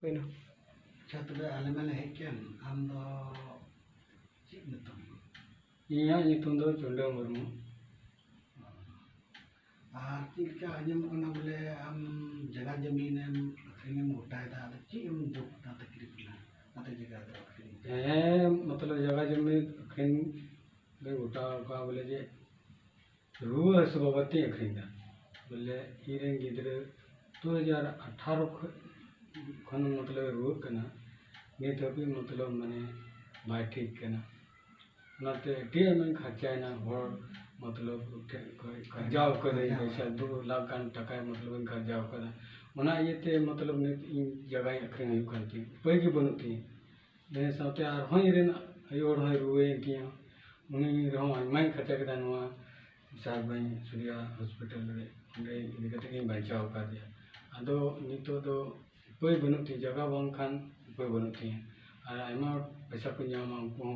Bueno, अच्छा तबे आले माले हेज केन आम दो चेक नितुम इᱧᱟᱹᱜ ᱧᱩᱛᱩᱢ ᱫᱚ ᱪᱩᱱᱰᱟᱹ ᱢᱩᱨᱢᱩ। आर चिलका आजम कना बोले आम जगह जमीन अखरीम गोटायदा आदो चेक एम दुख ता तकलीफ ना आते जगह दो अखरीम मतलब जगह जमी अखरीन दे गोटा का बोले जे रुआ हसु बाबती अखरीन दा बोले इरेन गिदरे 2018 खन मतलब रुआ कना नित हबी मतलब माने बाय ठीक कना नाते टीएम खर्चायना होर मतलब खर्चाव करे पैसा 2 लाख गान टका मतलब खर्चाव करा ओना येते मतलब ने जगह अखरीन हुई करती पैगी बनुती ने साथे आर होई रेन अयोर होई रुए किया उनी रहो मैं खर्चा कदा नवा साब भाई सूर्या हॉस्पिटल रे ओंडे इदिकते के बचाव का दिया आदो नितो दो पै बनुती जगह बंग खान पै बनुती आर आइमा पैसा को ᱧᱟᱢᱟ को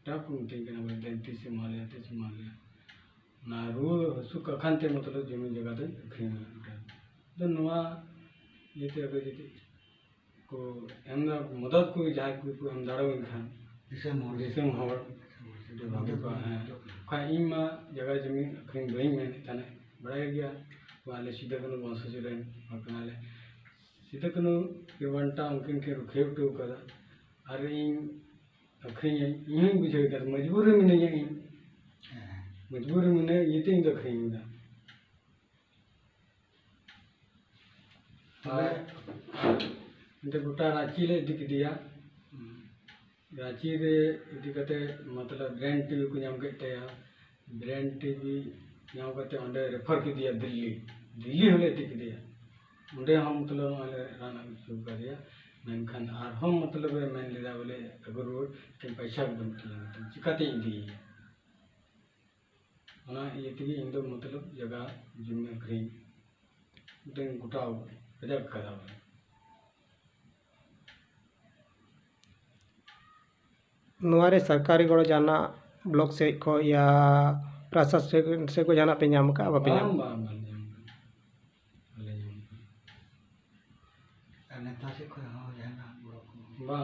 टाप उनती के बोले देंती से माले ना रू हसु कखानते मतलब जमीन जगह दे अखरीन तो नवा येते अगर जेते को एमना मदद को जाय को हम दाड़ो खान दिसम हवर भागे को है खा इमा जगह जमीन अखरीन बई में तने बड़ा गया वाले सीधा कनो बंस जरेन अपनाले सीधा कनो के वंटा उनकिन के रुखेव तो करा अरे इन अखरीन इन बुझे कर मजबूर में नहीं है मजबूर में नहीं ये तीन अखरीन दा गोटा रांची ले दिख दिया रांची रे इदिकते मतलब ब्रांड टीवी को नाम कहते हैं ब्रांड टीवी नाम कहते हैं रेफर कर दिया दिल्ली होले दिख दिया उन्हें हम मतलब राना शुरू कर दिया मेनखान आर हम मतलब मैंने लेदा बोले अगर वो के पैसा बनती है चिकाते दी ओना ये तगी इंदो मतलब जगह जिम्मे अखरीन दिन गुटाव रजक करा नवारे सरकारी गड़ो जाना ब्लॉक से को या प्रशासन से को जाना पे नाम का बापे नाम नेता से कोई हो जाना बा